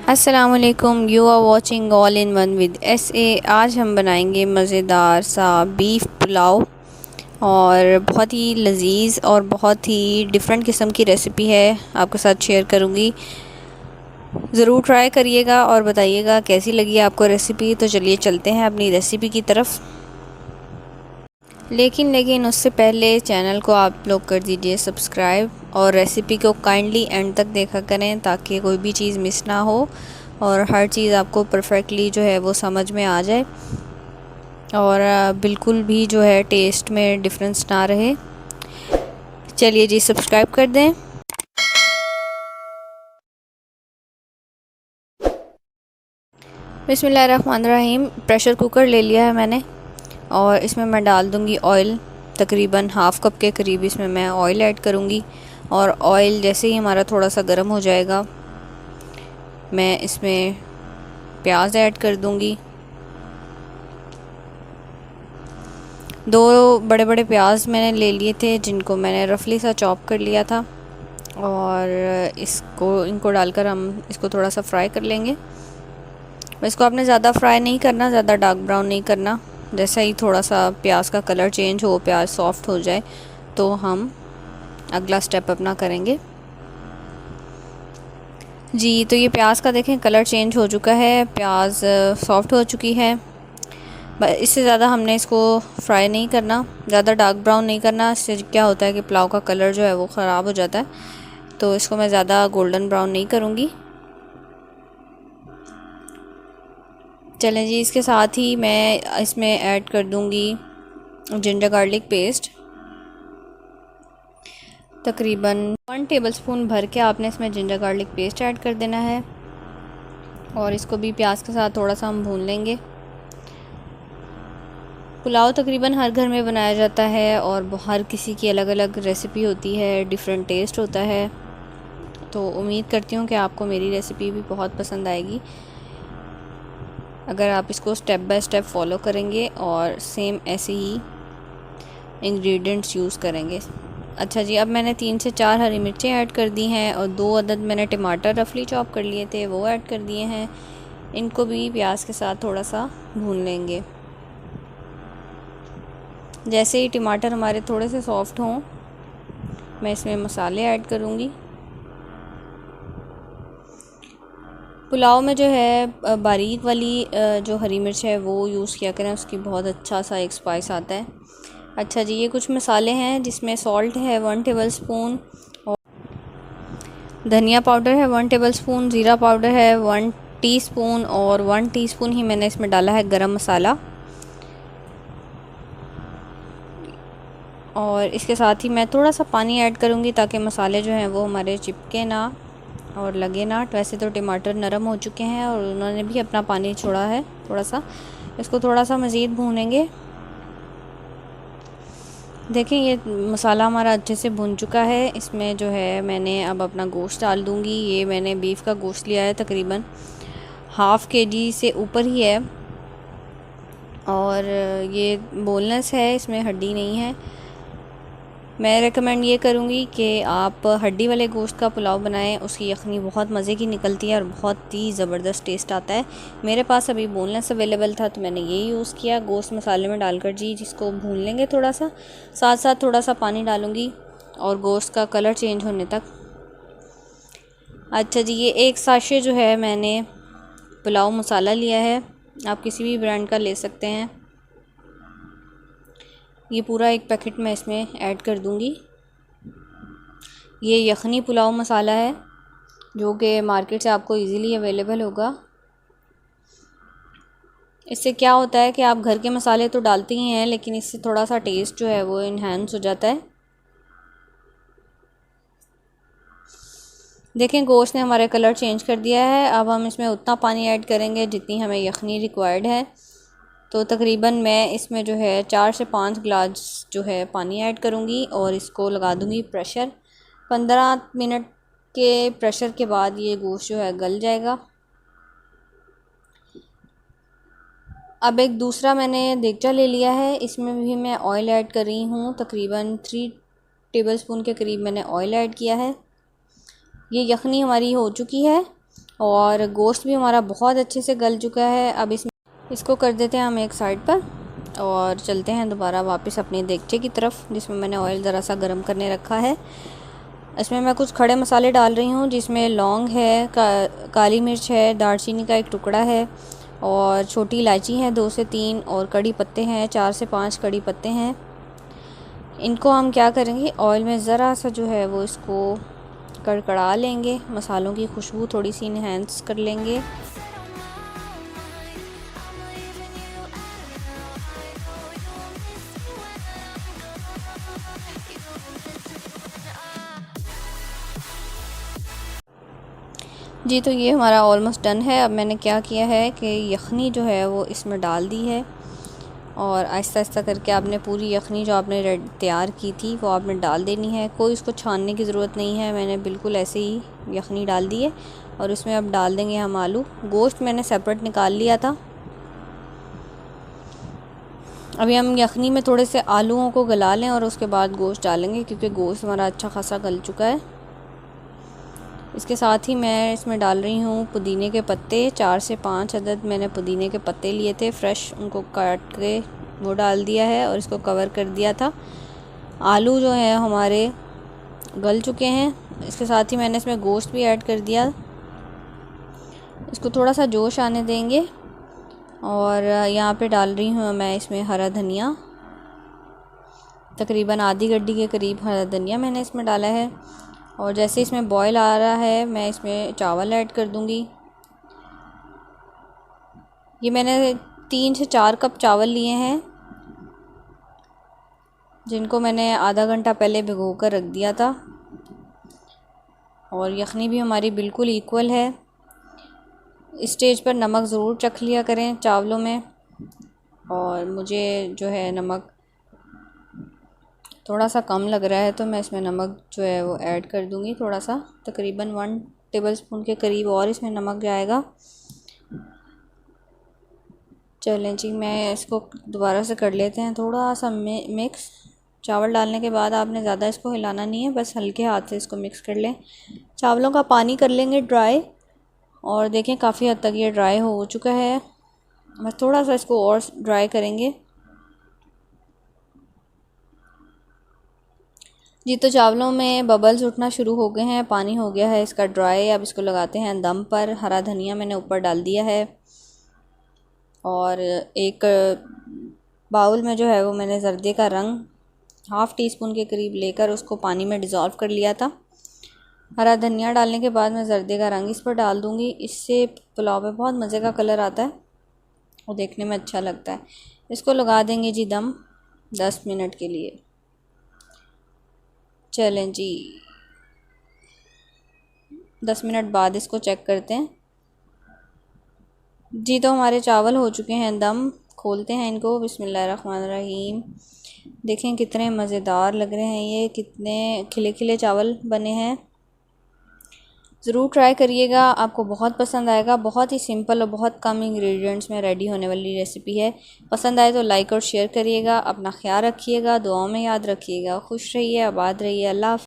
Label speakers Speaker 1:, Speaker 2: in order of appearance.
Speaker 1: अस्सलामुअलैकुम, you are watching all in one with आज हम बनाएंगे मज़ेदार सा बीफ पुलाव। और बहुत ही लजीज और बहुत ही डिफरेंट किस्म की रेसिपी है, आपके साथ शेयर करूँगी। ज़रूर ट्राई करिएगा और बताइएगा कैसी लगी आपको रेसिपी। तो चलिए चलते हैं अपनी रेसिपी की तरफ। लेकिन उससे पहले चैनल को आप लोग कर दीजिए सब्सक्राइब और रेसिपी को काइंडली एंड तक देखा करें ताकि कोई भी चीज़ मिस ना हो और हर चीज़ आपको परफेक्टली जो है वो समझ में आ जाए और बिल्कुल भी जो है टेस्ट में डिफरेंस ना रहे। चलिए जी, सब्सक्राइब कर दें। बिस्मिल्लाहिर्रहमानिर्रहीम। प्रेशर कुकर ले लिया है मैंने और इसमें मैं डाल दूँगी ऑयल। तकरीबन हाफ़ कप के करीब इसमें मैं ऑयल ऐड करूँगी। और ऑयल जैसे ही हमारा थोड़ा सा गर्म हो जाएगा, मैं इसमें प्याज ऐड कर दूँगी। 2 बड़े बड़े प्याज मैंने ले लिए थे जिनको मैंने रफली सा चॉप कर लिया था। और इनको डालकर हम इसको थोड़ा सा फ्राई कर लेंगे। इसको आपने ज़्यादा फ्राई नहीं करना, ज़्यादा डार्क ब्राउन नहीं करना। जैसा ही थोड़ा सा प्याज का कलर चेंज हो, प्याज सॉफ्ट हो जाए, तो हम अगला स्टेप अपना करेंगे जी। तो ये प्याज का देखें कलर चेंज हो चुका है, प्याज सॉफ्ट हो चुकी है। इससे ज़्यादा हमने इसको फ्राई नहीं करना, ज़्यादा डार्क ब्राउन नहीं करना। इससे क्या होता है कि पुलाव का कलर जो है वो ख़राब हो जाता है। तो इसको मैं ज़्यादा गोल्डन ब्राउन नहीं करूँगी। चलें जी, इसके साथ ही मैं इसमें ऐड कर दूँगी जिंजर गार्लिक पेस्ट। तकरीबन 1 टेबलस्पून भर के आपने इसमें जिंजर गार्लिक पेस्ट ऐड कर देना है और इसको भी प्याज के साथ थोड़ा सा हम भून लेंगे। पुलाव तकरीबन हर घर में बनाया जाता है और हर किसी की अलग अलग रेसिपी होती है, डिफरेंट टेस्ट होता है। तो उम्मीद करती हूँ कि आपको मेरी रेसिपी भी बहुत पसंद आएगी अगर आप इसको स्टेप बाय स्टेप फॉलो करेंगे और सेम ऐसे ही इंग्रेडिएंट्स यूज़ करेंगे। अच्छा जी, अब मैंने 3 से 4 हरी मिर्चें ऐड कर दी हैं और 2 अदद मैंने टमाटर रफली चॉप कर लिए थे, वो ऐड कर दिए हैं। इनको भी प्याज के साथ थोड़ा सा भून लेंगे। जैसे ही टमाटर हमारे थोड़े से सॉफ्ट हों, मैं इसमें मसाले ऐड करूँगी। पुलाव में जो है बारीक वाली जो हरी मिर्च है वो यूज़ किया करें, उसकी बहुत अच्छा सा एक स्पाइस आता है। अच्छा जी, ये कुछ मसाले हैं जिसमें सॉल्ट है 1 टेबलस्पून, और धनिया पाउडर है 1 टेबलस्पून, ज़ीरा पाउडर है 1 टीस्पून और 1 टीस्पून ही मैंने इसमें डाला है गरम मसाला। और इसके साथ ही मैं थोड़ा सा पानी ऐड करूँगी ताकि मसाले जो हैं वो हमारे चिपके ना और लगे ना। वैसे तो टमाटर नरम हो चुके हैं और उन्होंने भी अपना पानी छोड़ा है थोड़ा सा। इसको थोड़ा सा मज़ीद भूनेंगे। देखें ये मसाला हमारा अच्छे से भुन चुका है। इसमें जो है मैंने अब अपना गोश्त डाल दूँगी। ये मैंने बीफ का गोश्त लिया है, तकरीबन हाफ़ केजी से ऊपर ही है और ये बोनलेस है, इसमें हड्डी नहीं है। मैं रेकमेंड ये करूँगी कि आप हड्डी वाले गोश्त का पुलाव बनाएं, उसकी यखनी बहुत मज़े की निकलती है और बहुत ही ज़बरदस्त टेस्ट आता है। मेरे पास अभी बोनलेस अवेलेबल था तो मैंने ये यूज़ किया। गोश्त मसाले में डालकर जी जिसको भून लेंगे थोड़ा सा, साथ साथ थोड़ा सा पानी डालूँगी और गोश्त का कलर चेंज होने तक। अच्छा जी, ये एक साशे जो है मैंने पुलाव मसाला लिया है, आप किसी भी ब्रांड का ले सकते हैं। ये पूरा एक पैकेट मैं इसमें ऐड कर दूँगी। ये यखनी पुलाव मसाला है जो कि मार्केट से आपको इजीली अवेलेबल होगा। इससे क्या होता है कि आप घर के मसाले तो डालते ही हैं, लेकिन इससे थोड़ा सा टेस्ट जो है वो इन्हांस हो जाता है। देखें गोश्त ने हमारे कलर चेंज कर दिया है। अब हम इसमें उतना पानी ऐड करेंगे जितनी हमें यखनी रिक्वायर्ड है। तो तकरीबन मैं इसमें जो है 4 से 5 गिलास जो है पानी ऐड करूँगी और इसको लगा दूँगी प्रेशर। 15 मिनट के प्रेशर के बाद ये गोश्त जो है गल जाएगा। अब एक दूसरा मैंने देगचा ले लिया है, इसमें भी मैं ऑयल ऐड कर रही हूँ। तकरीबन 3 टेबलस्पून के करीब मैंने ऑयल ऐड किया है। ये यखनी हमारी हो चुकी है और गोश्त भी हमारा बहुत अच्छे से गल चुका है। अब इसको कर देते हैं हम एक साइड पर और चलते हैं दोबारा वापस अपनी देगचे की तरफ, जिसमें मैंने ऑयल ज़रा सा गर्म करने रखा है। इसमें मैं कुछ खड़े मसाले डाल रही हूँ, जिसमें लौंग है, काली मिर्च है, दालचीनी का एक टुकड़ा है और छोटी इलायची है 2 से 3, और कड़ी पत्ते हैं 4 से 5 कड़ी पत्ते हैं। इनको हम क्या करेंगे, ऑयल में ज़रा सा जो है वो इसको कड़कड़ा लेंगे, मसालों की खुशबू थोड़ी सी इन्हेंस कर लेंगे। जी तो ये हमारा ऑलमोस्ट डन है। अब मैंने क्या किया है कि यखनी जो है वो इसमें डाल दी है और आहिस्ता आहिस्ता करके आपने पूरी यखनी जो आपने तैयार की थी वो आपने डाल देनी है। कोई इसको छानने की ज़रूरत नहीं है, मैंने बिल्कुल ऐसे ही यखनी डाल दी है। और इसमें अब डाल देंगे हम आलू। गोश्त मैंने सेपरेट निकाल लिया था। अभी हम यखनी में थोड़े से आलूओं को गला लें और उसके बाद गोश्त डालेंगे, क्योंकि गोश्त हमारा अच्छा खासा गल चुका है। इसके साथ ही मैं इसमें डाल रही हूँ पुदीने के पत्ते। 4 से 5 अदद मैंने पुदीने के पत्ते लिए थे फ्रेश, उनको काट के वो डाल दिया है और इसको कवर कर दिया था। आलू जो है हमारे गल चुके हैं। इसके साथ ही मैंने इसमें गोश्त भी ऐड कर दिया। इसको थोड़ा सा जोश आने देंगे और यहाँ पे डाल रही हूँ मैं इसमें हरा धनिया। तकरीबन आधी गड्डी के करीब हरा धनिया मैंने इसमें डाला है। और जैसे इसमें बॉयल आ रहा है मैं इसमें चावल ऐड कर दूंगी। ये मैंने 3 से 4 कप चावल लिए हैं, जिनको मैंने आधा घंटा पहले भिगो कर रख दिया था। और यखनी भी हमारी बिल्कुल इक्वल है। इस स्टेज पर नमक ज़रूर चख लिया करें चावलों में। और मुझे जो है नमक थोड़ा सा कम लग रहा है, तो मैं इसमें नमक जो है वो ऐड कर दूंगी थोड़ा सा, तकरीबन 1 टेबलस्पून के करीब और इसमें नमक जाएगा। चलें जी, मैं इसको दोबारा से कर लेते हैं थोड़ा सा मिक्स। चावल डालने के बाद आपने ज़्यादा इसको हिलाना नहीं है, बस हल्के हाथ से इसको मिक्स कर लें। चावलों का पानी कर लेंगे ड्राई। और देखें काफ़ी हद तक ये ड्राई हो चुका है, बस थोड़ा सा इसको और ड्राई करेंगे। जी तो चावलों में बबल्स उठना शुरू हो गए हैं, पानी हो गया है इसका ड्राई। अब इसको लगाते हैं दम पर। हरा धनिया मैंने ऊपर डाल दिया है और एक बाउल में जो है वो मैंने ज़र्दे का रंग ½ टीस्पून के करीब लेकर उसको पानी में डिज़ोल्व कर लिया था। हरा धनिया डालने के बाद मैं ज़र्दे का रंग इस पर डाल दूँगी। इससे पुलाव में बहुत मज़े का कलर आता है और देखने में अच्छा लगता है। इसको लगा देंगे जी दम 10 मिनट के लिए। चलें जी, 10 मिनट बाद इसको चेक करते हैं। जी तो हमारे चावल हो चुके हैं दम। खोलते हैं इनको। बिस्मिल्लाहिर्रहमानिर्रहीम। देखें कितने मज़ेदार लग रहे हैं ये, कितने खिले खिले चावल बने हैं। ज़रूर ट्राई करिएगा, आपको बहुत पसंद आएगा। बहुत ही सिंपल और बहुत कम इंग्रेडिएंट्स में रेडी होने वाली रेसिपी है। पसंद आए तो लाइक और शेयर करिएगा। अपना ख्याल रखिएगा, दुआओं में याद रखिएगा। खुश रहिए, आबाद रहिए। अल्लाह हाफ़िज़।